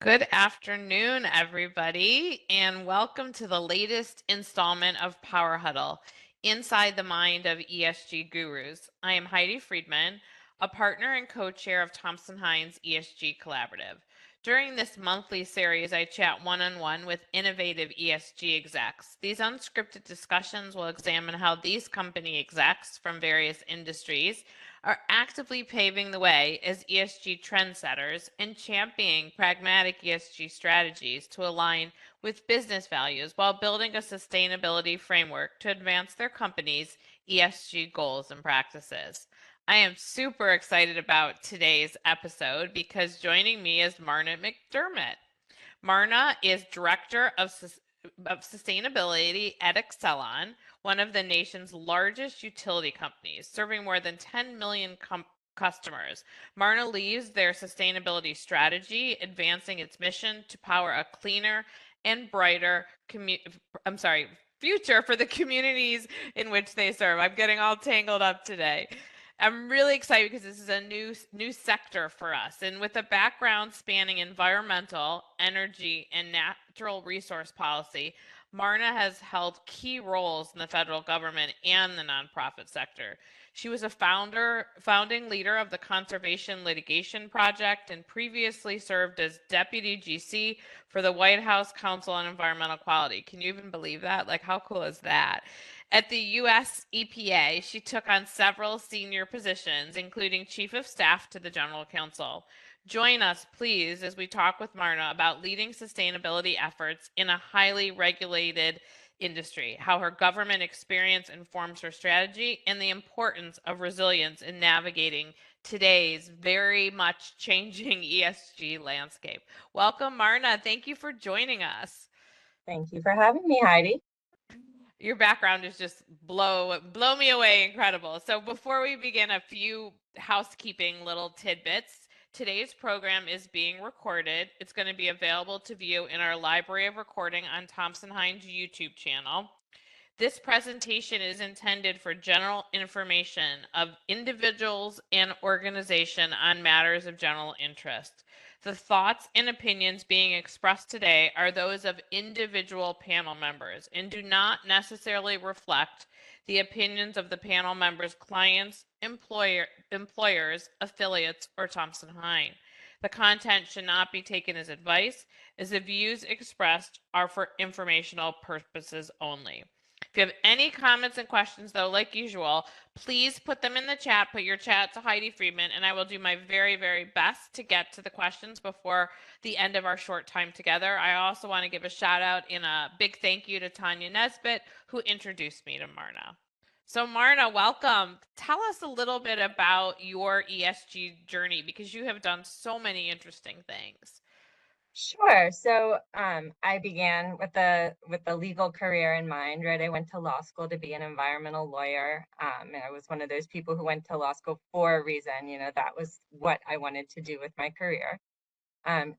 Good afternoon, everybody, and welcome to the latest installment of Power Huddle, Inside the Mind of ESG Gurus. I am Heidi Friedman, a partner and co-chair of Thompson Hine's ESG Collaborative. During this monthly series, I chat one-on-one with innovative ESG execs. These unscripted discussions will examine how these company execs from various industries are actively paving the way as ESG trendsetters and championing pragmatic ESG strategies to align with business values while building a sustainability framework to advance their company's ESG goals and practices. I am super excited about today's episode because joining me is Marna McDermott. Marna is Director of Sustainability at Exelon, one of the nation's largest utility companies, serving more than 10 million customers. Marna leads their sustainability strategy, advancing its mission to power a cleaner and brighter future for the communities in which they serve. I'm getting all tangled up today. I'm really excited because this is a new sector for us. And with a background spanning environmental, energy, and natural resource policy, Marna has held key roles in the federal government and the nonprofit sector. She was a founding leader of the Conservation Litigation Project and previously served as Deputy GC for the White House Council on Environmental Quality. Can you even believe that? Like, how cool is that? At the U.S. EPA, she took on several senior positions, including Chief of Staff to the General Counsel. Join us, please, as we talk with Marna about leading sustainability efforts in a highly regulated industry, how her government experience informs her strategy, and the importance of resilience in navigating today's very much changing ESG landscape. Welcome, Marna. Thank you for joining us. Thank you for having me, Heidi. Your background is just blow me away incredible. So before we begin, a few housekeeping little tidbits. Today's program is being recorded. It's going to be available to view in our library of recording on Thompson Hine's YouTube channel. This presentation is intended for general information of individuals and organization on matters of general interest. The thoughts and opinions being expressed today are those of individual panel members and do not necessarily reflect the opinions of the panel members' clients, employers, affiliates, or Thompson Hine. The content should not be taken as advice, as the views expressed are for informational purposes only. If you have any comments and questions, though, like usual, please put them in the chat. Put your chat to Heidi Friedman, and I will do my very, very best to get to the questions before the end of our short time together. I also want to give a shout out and a big thank you to Tanya Nesbitt, who introduced me to Marna. So Marna, welcome. Tell us a little bit about your ESG journey because you have done so many interesting things. Sure. So I began with the legal career in mind, right? I went to law school to be an environmental lawyer. And I was one of those people who went to law school for a reason. That was what I wanted to do with my career. And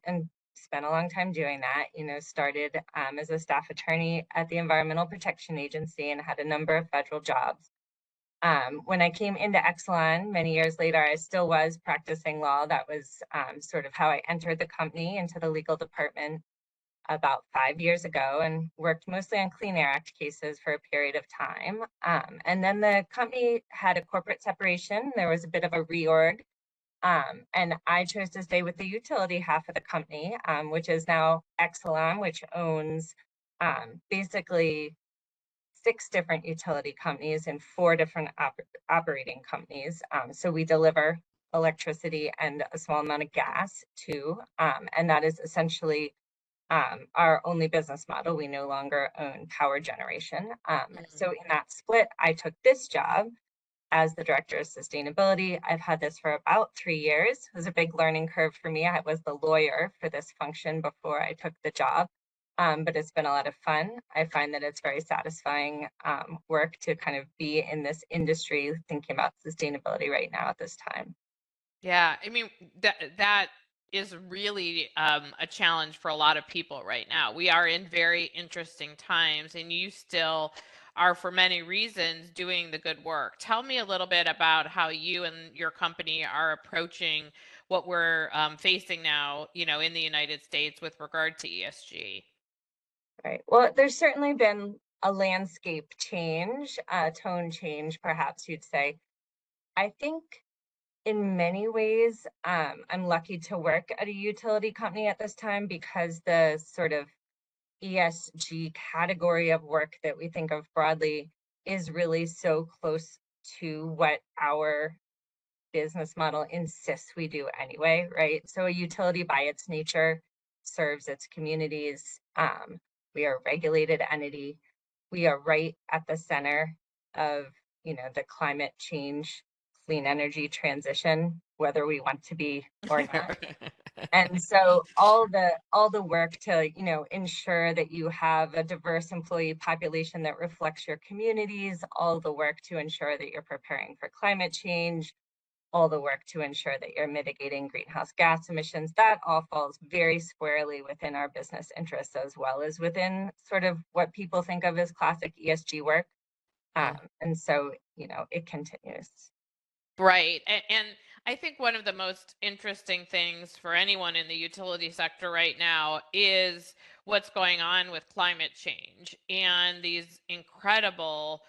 spent a long time doing that. Started as a staff attorney at the Environmental Protection Agency and had a number of federal jobs. When I came into Exelon many years later, I still was practicing law. That was sort of how I entered the company into the legal department about 5 years ago and worked mostly on Clean Air Act cases for a period of time. And then the company had a corporate separation. There was a bit of a reorg. And I chose to stay with the utility half of the company, which is now Exelon, which owns basically 6 different utility companies and 4 different operating companies. So we deliver electricity and a small amount of gas too. And that is essentially our only business model. We no longer own power generation. So in that split, I took this job as the Director of Sustainability. I've had this for about 3 years. It was a big learning curve for me. I was the lawyer for this function before I took the job. But it's been a lot of fun. I find that it's very satisfying work to kind of be in this industry thinking about sustainability right now at this time. Yeah, I mean, that is really a challenge for a lot of people right now. We are in very interesting times, and you still are, for many reasons, doing the good work. Tell me a little bit about how you and your company are approaching what we're facing now, in the United States with regard to ESG. Right. Well, there's certainly been a landscape change, a tone change, perhaps you'd say. I think in many ways, I'm lucky to work at a utility company at this time because the sort of ESG category of work that we think of broadly is really so close to what our business model insists we do anyway, right? So a utility by its nature serves its communities. We are a regulated entity. We are right at the center of, the climate change, clean energy transition, whether we want to be or not. And so all the work to, ensure that you have a diverse employee population that reflects your communities, all the work to ensure that you're preparing for climate change, all the work to ensure that you're mitigating greenhouse gas emissions, that all falls very squarely within our business interests, as well as within sort of what people think of as classic ESG work. And so, it continues. Right. And I think one of the most interesting things for anyone in the utility sector right now is what's going on with climate change and these incredible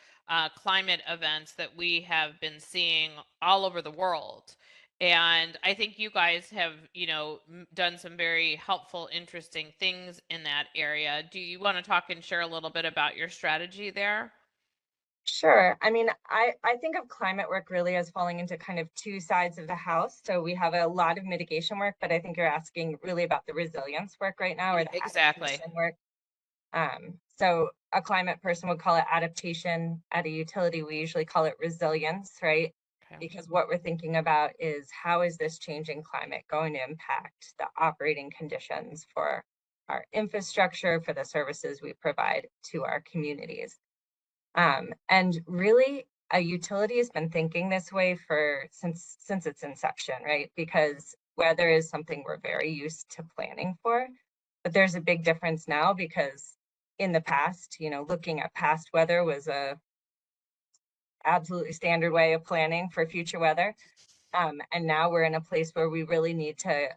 climate events that we have been seeing all over the world. And I think you guys have, done some very helpful, interesting things in that area. Do you want to talk and share a little bit about your strategy there? Sure. I mean, I think of climate work really as falling into kind of two sides of the house. So we have a lot of mitigation work, but I think you're asking really about the resilience work right now, or the Exactly. adaptation work. So a climate person would call it adaptation. At a utility, we usually call it resilience, right? Okay. Because what we're thinking about is how is this changing climate going to impact the operating conditions for our infrastructure, for the services we provide to our communities. And really, a utility has been thinking this way since its inception, right? Because weather is something we're very used to planning for, but there's a big difference now because in the past, looking at past weather was a absolutely standard way of planning for future weather. And now we're in a place where we really need to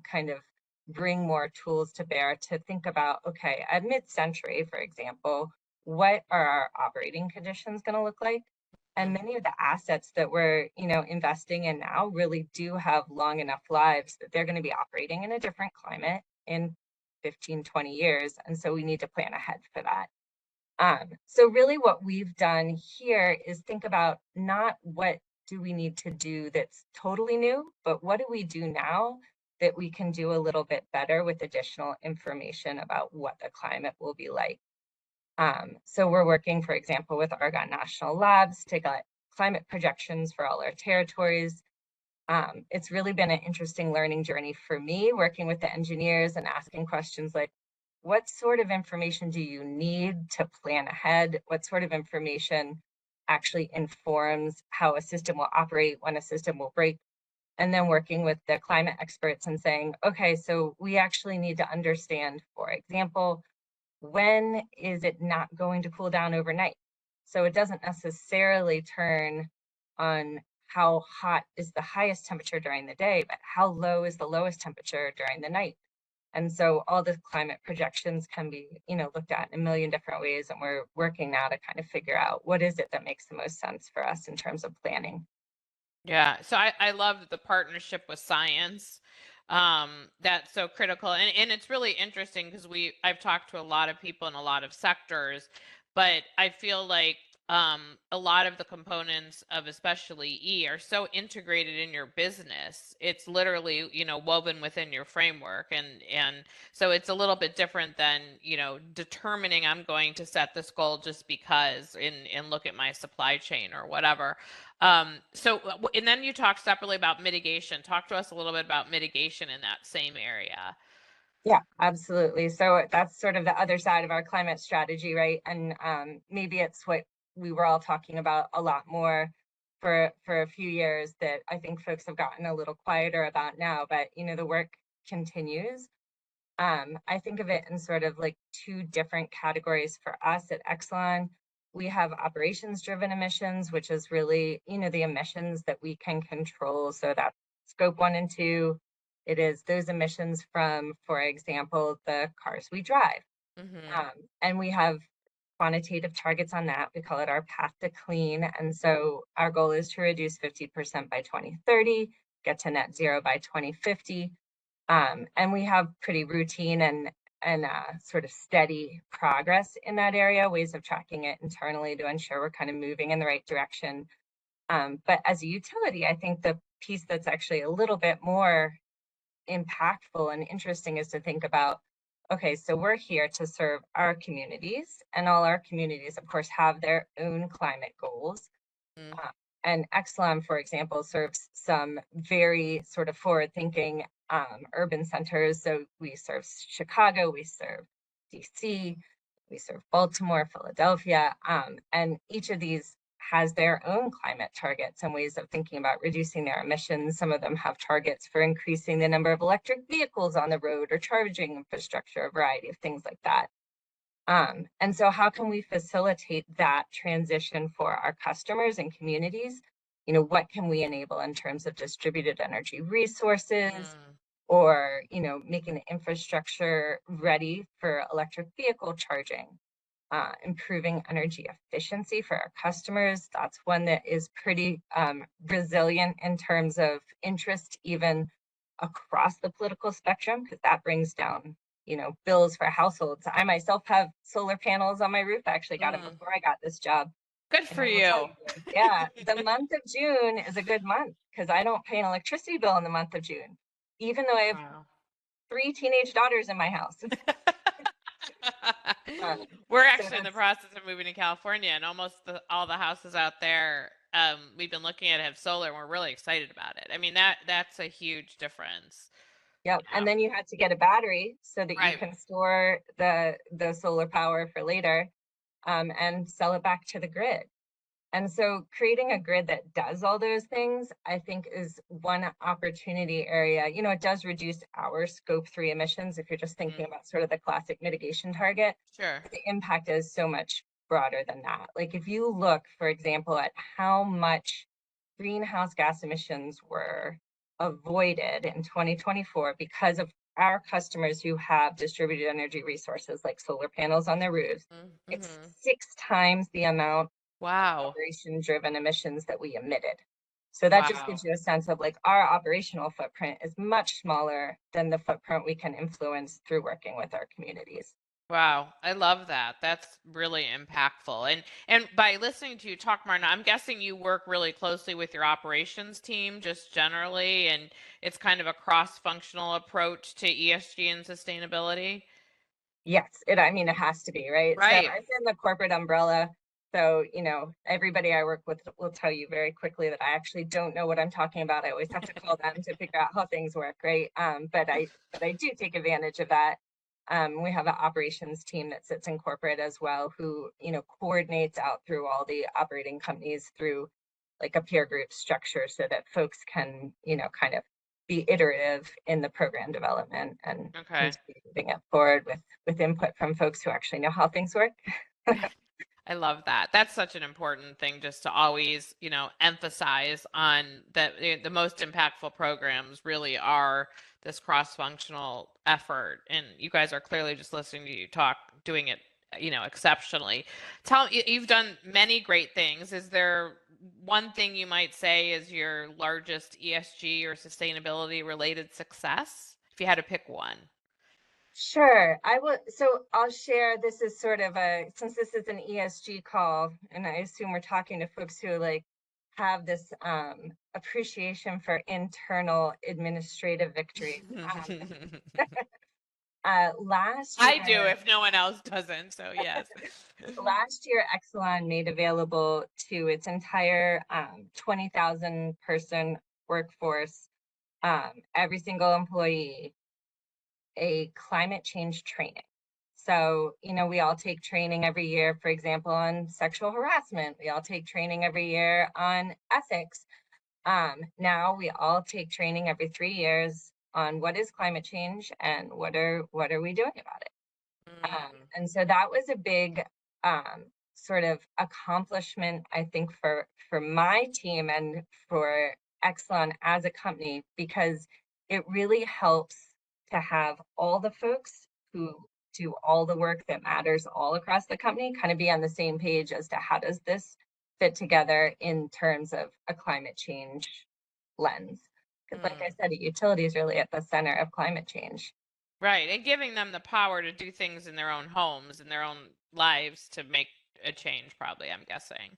kind of bring more tools to bear to think about, okay, at mid-century, for example, what are our operating conditions going to look like? And many of the assets that we're, investing in now really do have long enough lives that they're going to be operating in a different climate in 15, 20 years. And so we need to plan ahead for that. So really what we've done here is think about not what do we need to do that's totally new, but what do we do now that we can do a little bit better with additional information about what the climate will be like. So we're working, for example, with Argonne National Labs to get climate projections for all our territories. It's really been an interesting learning journey for me, working with the engineers and asking questions like, what sort of information do you need to plan ahead? What sort of information actually informs how a system will operate when a system will break? And then working with the climate experts and saying, okay, so we actually need to understand, for example, when is it not going to cool down overnight? So it doesn't necessarily turn on how hot is the highest temperature during the day, but how low is the lowest temperature during the night. And so all the climate projections can be, looked at in a million different ways. And we're working now to kind of figure out what is it that makes the most sense for us in terms of planning. Yeah. So I love the partnership with science. That's so critical. And it's really interesting because I've talked to a lot of people in a lot of sectors, but I feel like a lot of the components of especially E are so integrated in your business. It's literally, woven within your framework. And so it's a little bit different than, determining I'm going to set this goal just because and look at my supply chain or whatever. And then you talk separately about mitigation. Talk to us a little bit about mitigation in that same area. Yeah, absolutely. So that's sort of the other side of our climate strategy, right? And maybe it's what we were all talking about a lot more for a few years that I think folks have gotten a little quieter about now, but the work continues. I think of it in sort of like two different categories for us at Exelon. We have operations driven emissions, which is really, the emissions that we can control. So that's scope 1 and 2. It is those emissions from, for example, the cars we drive. And we have quantitative targets on that. We call it our path to clean. And so our goal is to reduce 50% by 2030, get to net zero by 2050. And we have pretty routine and sort of steady progress in that area, ways of tracking it internally to ensure we're kind of moving in the right direction. But as a utility, I think the piece that's actually a little bit more impactful and interesting is to think about, okay, so we're here to serve our communities, and all our communities, of course, have their own climate goals. And Exelon, for example, serves some very sort of forward-thinking urban centers. So we serve Chicago, we serve DC, we serve Baltimore, Philadelphia, and each of these has their own climate targets and ways of thinking about reducing their emissions. Some of them have targets for increasing the number of electric vehicles on the road or charging infrastructure, a variety of things like that. And so how can we facilitate that transition for our customers and communities? You know, what can we enable in terms of distributed energy resources, or, you know, making the infrastructure ready for electric vehicle charging, improving energy efficiency for our customers. That's one that is pretty resilient in terms of interest, even across the political spectrum, because that brings down, you know, bills for households. I myself have solar panels on my roof. I actually got them before I got this job. Good for you. Yeah, the month of June is a good month because I don't pay an electricity bill in the month of June, even though I have 3 teenage daughters in my house. We're actually in the process of moving to California, and almost all the houses out there we've been looking at have solar, and we're really excited about it. I mean, that's a huge difference. Yep. And then you had to get a battery so that you can store the solar power for later, and sell it back to the grid. And so creating a grid that does all those things, I think, is one opportunity area. You know, it does reduce our scope 3 emissions if you're just thinking about sort of the classic mitigation target. Sure. The impact is so much broader than that. Like if you look, for example, at how much greenhouse gas emissions were avoided in 2024 because of our customers who have distributed energy resources like solar panels on their roofs, it's 6 times the amount of operation-driven emissions that we emitted. So that just gives you a sense of like our operational footprint is much smaller than the footprint we can influence through working with our communities. Wow, I love that. That's really impactful. And by listening to you talk, Marna, I'm guessing you work really closely with your operations team just generally, and it's kind of a cross-functional approach to ESG and sustainability. Yes, I mean, it has to be, right? So I'm in the corporate umbrella. So, you know, everybody I work with will tell you very quickly that I actually don't know what I'm talking about. I always have to call them to figure out how things work, right? But I do take advantage of that. We have an operations team that sits in corporate as well, who, you know, coordinates out through all the operating companies through like a peer group structure so that folks can, you know, kind of be iterative in the program development and moving it forward with input from folks who actually know how things work. I love that. That's such an important thing just to always, you know, emphasize on that the most impactful programs really are this cross-functional effort. And you guys are clearly, just listening to you talk, doing it, you know, exceptionally. You've done many great things. Is there one thing you might say is your largest ESG or sustainability related success, if you had to pick one? Sure, I will. So I'll share, this is sort of since this is an ESG call, and I assume we're talking to folks who like have this appreciation for internal administrative victory. Last year, I do, if no one else doesn't, so yes. Last year, Exelon made available to its entire 20,000 person workforce, every single employee, a climate change training. So, you know, we all take training every year, for example, on sexual harassment. We all take training every year on ethics. Now we all take training every 3 years on what is climate change and what are we doing about it. And so that was a big sort of accomplishment, I think, for my team and for Exelon as a company, because it really helps to have all the folks who do all the work that matters all across the company kind of be on the same page as to how does this fit together in terms of a climate change lens. Because like I said, a utility is really at the center of climate change. Right, and giving them the power to do things in their own homes, in their own lives to make a change, probably, I'm guessing.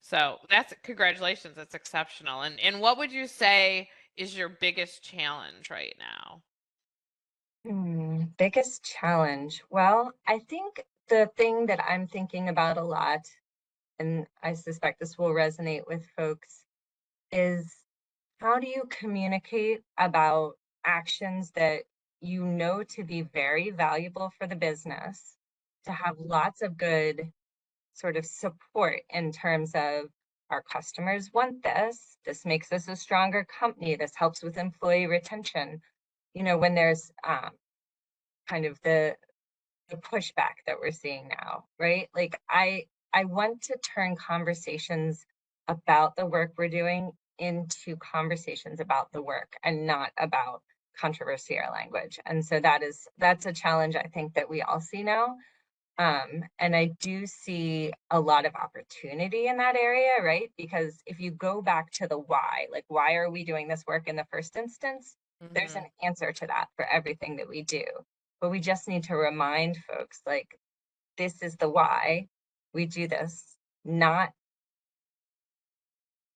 So that's congratulations, that's exceptional. And what would you say is your biggest challenge right now? Biggest challenge. Well, I think the thing that I'm thinking about a lot, and I suspect this will resonate with folks, is how do you communicate about actions that you know to be very valuable for the business, to have lots of good sort of support in terms of our customers want this, this makes us a stronger company, this helps with employee retention. You know, when there's kind of the pushback that we're seeing now, right? Like I want to turn conversations about the work we're doing into conversations about the work and not about controversial language. And so that's a challenge I think that we all see now. And I do see a lot of opportunity in that area, right? Because if you go back to the why, like why are we doing this work in the first instance? There's an answer to that for everything that we do. But we just need to remind folks like this is the why we do this, not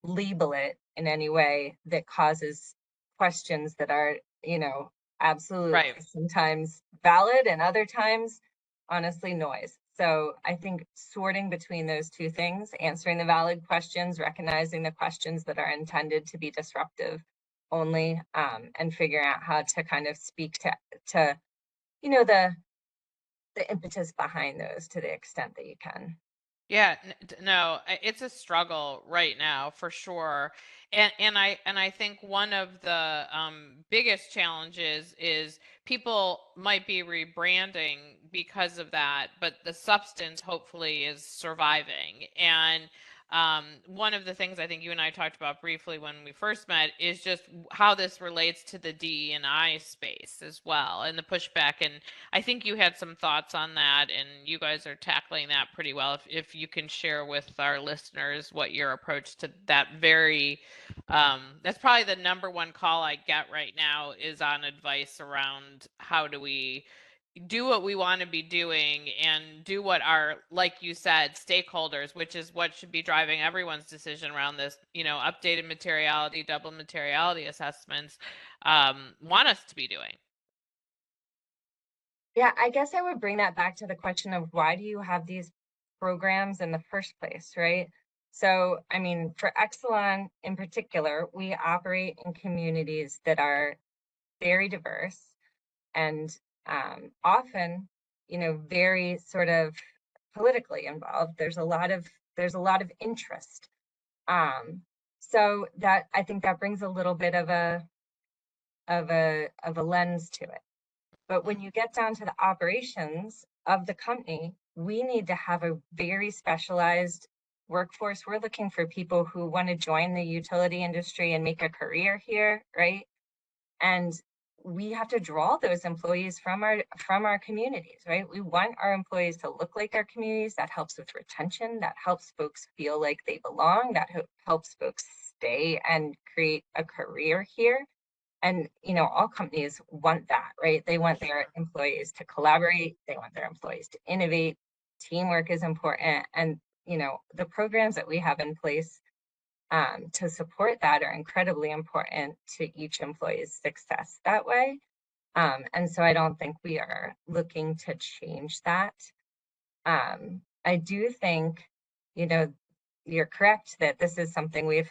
label it in any way that causes questions that are, you know, absolutely Right. sometimes valid and other times honestly noise. So I think sorting between those two things, answering the valid questions, recognizing the questions that are intended to be disruptive only, and figuring out how to kind of speak to you know the impetus behind those to the extent that you can. Yeah, no, it's a struggle right now for sure. And I think one of the biggest challenges is people might be rebranding because of that, but the substance hopefully is surviving. And one of the things I think you and I talked about briefly when we first met is just how this relates to the DE&I space as well and the pushback. And I think you had some thoughts on that, and you guys are tackling that pretty well. If you can share with our listeners what your approach to that that's probably the number one call I get right now is on advice around how do we do what we want to be doing and do what our, like you said, stakeholders, which is what should be driving everyone's decision around this, updated materiality, double materiality assessments, want us to be doing. Yeah, I guess I would bring that back to the question of why do you have these programs in the first place, right? So, I mean, for Exelon in particular, we operate in communities that are very diverse and often, very sort of politically involved. There's a lot of interest. So that I think that brings a little bit of a lens to it. But when you get down to the operations of the company, we need to have a very specialized workforce. We're looking for people who want to join the utility industry and make a career here, right? And we have to draw those employees from our communities, right? We want our employees to look like our communities. That helps with retention. That helps folks feel like they belong. That helps folks stay and create a career here. And all companies want that, right? They want their employees to collaborate, they want their employees to innovate. Teamwork is important. And the programs that we have in place to support that are incredibly important to each employee's success that way. And so I don't think we are looking to change that. I do think, you're correct that this is something we've,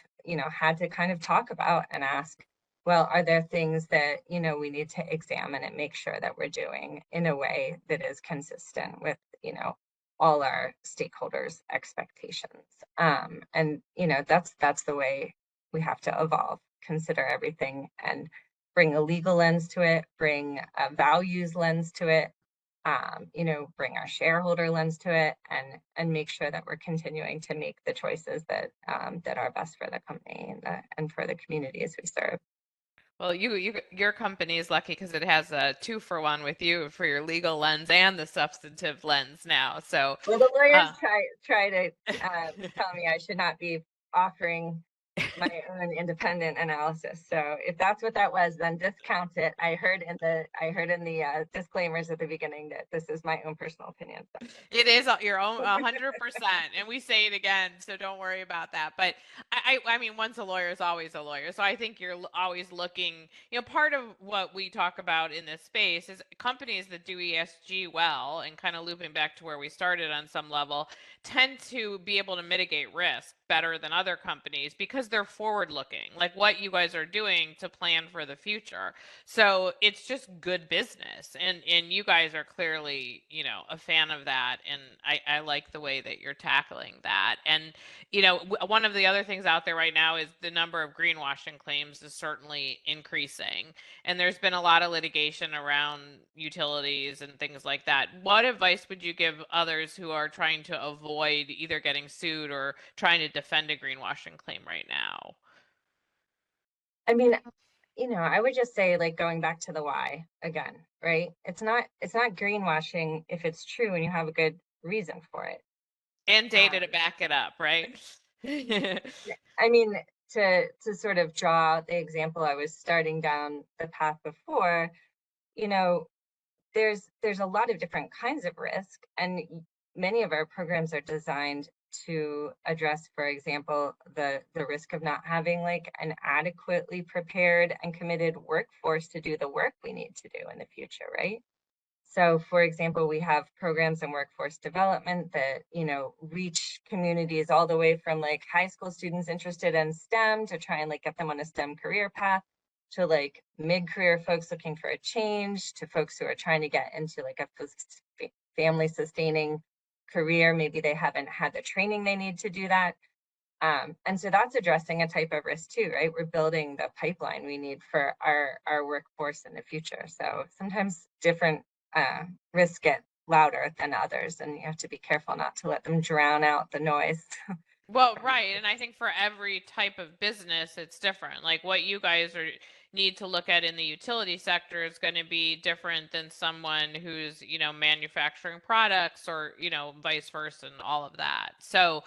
had to kind of talk about and ask, well, are there things that, we need to examine and make sure that we're doing in a way that is consistent with, all our stakeholders' expectations. And that's the way we have to evolve, consider everything and bring a legal lens to it, bring a values lens to it, bring our shareholder lens to it, and make sure that we're continuing to make the choices that that are best for the company and for the communities we serve. Well, your company is lucky because it has a 2-for-1 with you for your legal lens and the substantive lens now. So, Well, the lawyers uh, try to tell me I should not be offering my own independent analysis. So if that's what that was, then discount it. I heard in the disclaimers at the beginning that this is my own personal opinion. So. it is your own 100%, and we say it again, so don't worry about that. But I mean, once a lawyer is always a lawyer. So I think you're always looking. Part of what we talk about in this space is companies that do ESG well, and kind of looping back to where we started on some level, tend to be able to mitigate risk better than other companies because they're forward looking, like what you guys are doing to plan for the future. So it's just good business, and you guys are clearly, a fan of that, and I like the way that you're tackling that. And one of the other things out there right now is the number of greenwashing claims is certainly increasing, and there's been a lot of litigation around utilities and things like that. What advice would you give others who are trying to avoid either getting sued or trying to defend a greenwashing claim right now? I mean, I would just say, like, going back to the why again, right? It's not greenwashing if it's true and you have a good reason for it. And data to Um, back it up, right? I mean, to sort of draw the example I was starting down the path before, you know, there's a lot of different kinds of risk, and many of our programs are designed to address, for example, the risk of not having like an adequately prepared and committed workforce to do the work we need to do in the future, right? So, for example, we have programs in workforce development that, reach communities all the way from like high school students interested in STEM to try and like get them on a STEM career path, to like mid-career folks looking for a change, to folks who are trying to get into like a family sustaining career. Maybe they haven't had the training they need to do that. And so that's addressing a type of risk too, right? We're building the pipeline we need for our workforce in the future. So sometimes different risks get louder than others, and you have to be careful not to let them drown out the noise. Well, right. And I think for every type of business, it's different. Like what you guys need to look at in the utility sector is going to be different than someone who's, manufacturing products or, vice versa and all of that. So,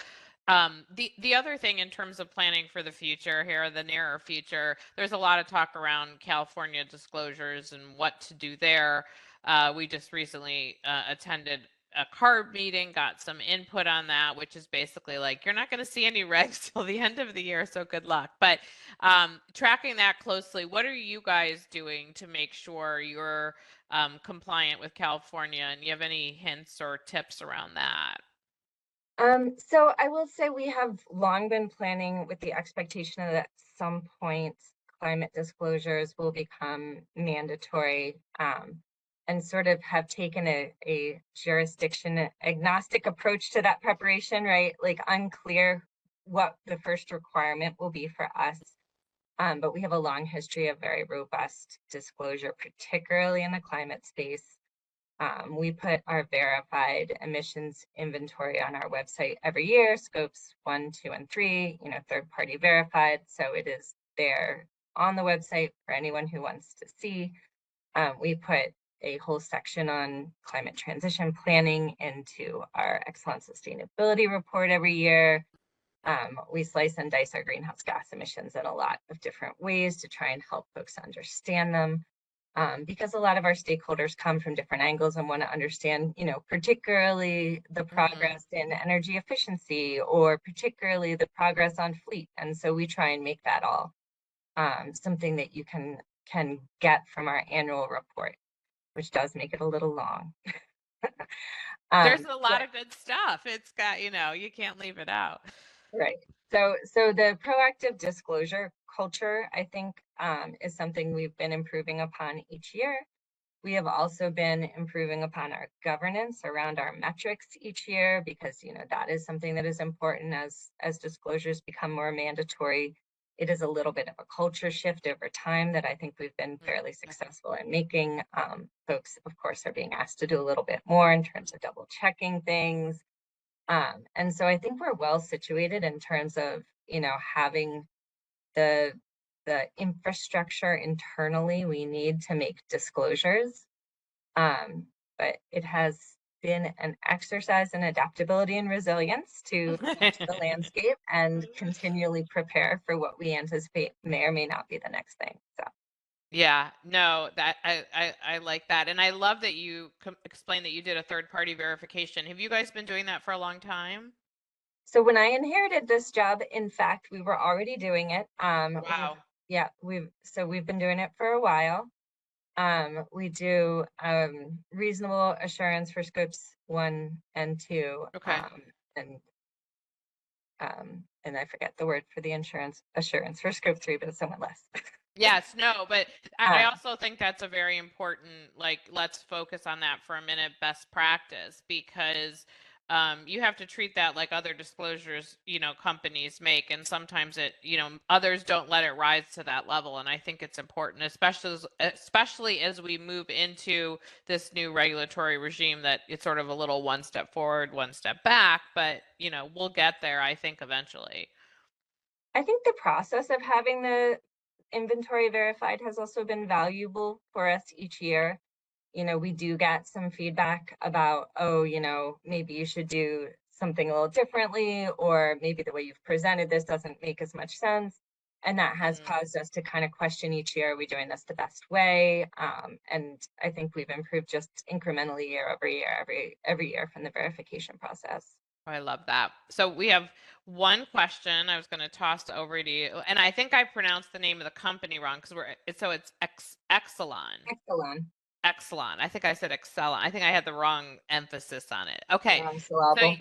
the other thing in terms of planning for the future here, the nearer future, there's a lot of talk around California disclosures and what to do there. We just recently attended a CARB meeting, got some input on that, which is basically like you're not going to see any regs till the end of the year, so good luck. But tracking that closely, what are you guys doing to make sure you're compliant with California? And you have any hints or tips around that? So I will say we have long been planning with the expectation that at some point climate disclosures will become mandatory, and sort of have taken a jurisdiction agnostic approach to that preparation, right? Like unclear what the first requirement will be for us. But we have a long history of very robust disclosure, particularly in the climate space. We put our verified emissions inventory on our website every year, scopes 1, 2, and 3, third party verified. So it is there on the website for anyone who wants to see. We put a whole section on climate transition planning into our Exelon sustainability report every year. We slice and dice our greenhouse gas emissions in a lot of different ways to try and help folks understand them. Because a lot of our stakeholders come from different angles and want to understand, particularly the Mhm. progress in energy efficiency or particularly the progress on fleet. And so we try and make that all something that you can get from our annual report, which does make it a little long. There's a But lot of good stuff. It's got, you can't leave it out. right. So the proactive disclosure culture, I think, is something we've been improving upon each year. We have also been improving upon our governance around our metrics each year, because that is something that is important as disclosures become more mandatory. It is a little bit of a culture shift over time that I think we've been fairly successful in making. Folks, of course, are being asked to do a little bit more in terms of double checking things. And so I think we're well situated in terms of, having the infrastructure internally we need to make disclosures. But it has been an exercise in adaptability and resilience to watch the landscape and continually prepare for what we anticipate may or may not be the next thing. So Yeah, no, that I like that. And I love that you explained that you did a third party verification. Have you guys been doing that for a long time? when I inherited this job, in fact, we were already doing it. Wow. We've been doing it for a while. We do reasonable assurance for scopes 1 and 2, Okay. and and I forget the word for the assurance for scope 3, but it's somewhat less. Yes, no, but I Um, also think that's a very important, like, let's focus on that for a minute, best practice, because you have to treat that like other disclosures, companies make, and sometimes others don't let it rise to that level, and I think it's important, especially as we move into this new regulatory regime, that it's sort of a little one step forward, one step back, but we'll get there, I think, eventually. I think the process of having the inventory verified has also been valuable for us each year. We do get some feedback about, oh, maybe you should do something a little differently, or maybe the way you've presented this doesn't make as much sense. And that has Mm. caused us to kind of question each year, are we doing this the best way? And I think we've improved just incrementally year over year, every year from the verification process. I love that. So we have one question I was going to toss over to you, and I think I pronounced the name of the company wrong because it's Exelon. Exelon, Exelon. I think I said Excelon. I think I had the wrong emphasis on it. Okay. wrong So syllable.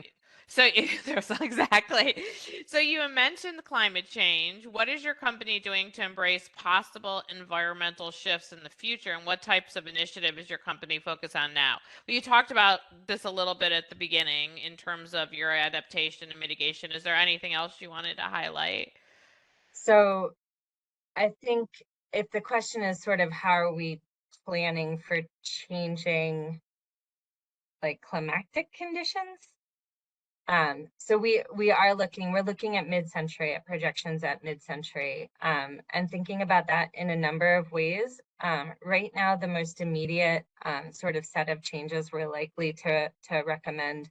so there's exactly. So you mentioned climate change. What is your company doing to embrace possible environmental shifts in the future, and what types of initiative is your company focused on now? Well, you talked about this a little bit at the beginning in terms of your adaptation and mitigation. Is there anything else you wanted to highlight? So I think if the question is sort of how are we planning for changing like climatic conditions? So we're looking at mid-century, at projections at mid-century, and thinking about that in a number of ways. Right now, the most immediate sort of set of changes we're likely to recommend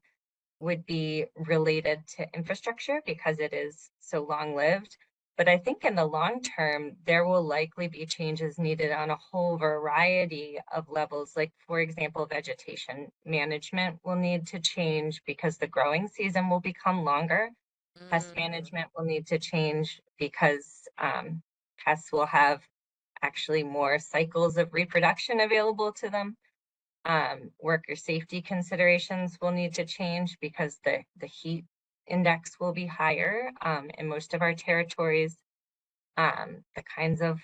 would be related to infrastructure because it is so long-lived. But I think in the long term, there will likely be changes needed on a whole variety of levels. Like, for example, vegetation management will need to change because the growing season will become longer. Pest Mm, management will need to change because pests will have actually more cycles of reproduction available to them. Worker safety considerations will need to change because the heat index will be higher in most of our territories. The kinds of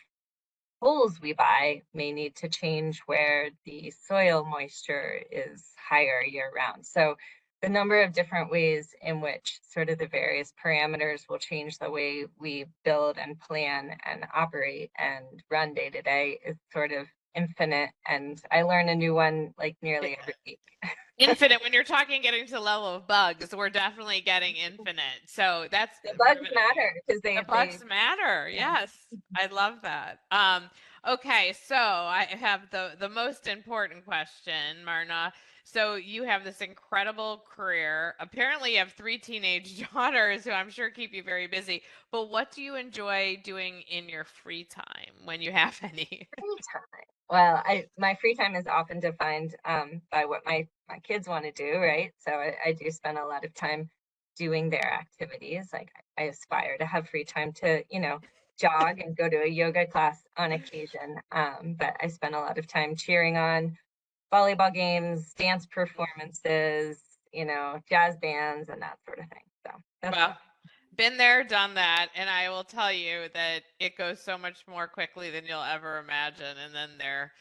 poles we buy may need to change where the soil moisture is higher year round. So the number of different ways in which sort of the various parameters will change the way we build and plan and operate and run day to day is sort of infinite. And I learn a new one like yeah. nearly every week. Infinite. When you're talking getting to the level of bugs, we're definitely getting infinite. So that's The bugs riveting. matter because The they bugs matter. yeah. Yes. I love that. Okay, so I have the most important question, Marna. So you have this incredible career. Apparently you have three teenage daughters who I'm sure keep you very busy. But what do you enjoy doing in your free time when you have any? Free time. Well, my free time is often defined by what my kids want to do, right? So I do spend a lot of time doing their activities. Like I aspire to have free time to, jog and go to a yoga class on occasion. But I spend a lot of time cheering on volleyball games, dance performances, jazz bands and that sort of thing. So that's fun. Well, been there, done that, and I will tell you that it goes so much more quickly than you'll ever imagine. And then they're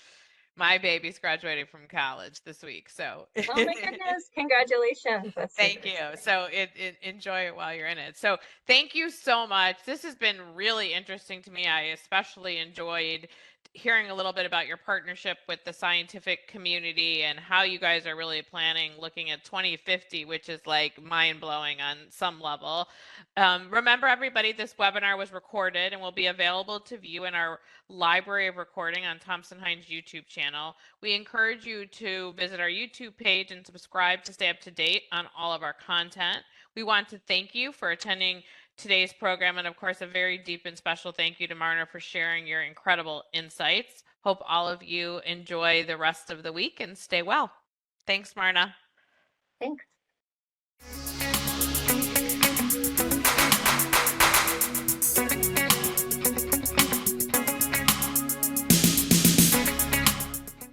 My baby's graduating from college this week, so Oh my goodness, congratulations. That's thank super you. exciting. So enjoy it while you're in it. So thank you so much. This has been really interesting to me. I especially enjoyed hearing a little bit about your partnership with the scientific community and how you guys are really planning looking at 2050, which is like mind blowing on some level. Remember, everybody, this webinar was recorded and will be available to view in our library of recording on Thompson Hine's YouTube channel. We encourage you to visit our YouTube page and subscribe to stay up to date on all of our content. We want to thank you for attending today's program, and of course, a very deep and special thank you to Marna for sharing your incredible insights. Hope all of you enjoy the rest of the week and stay well. Thanks, Marna. Thanks.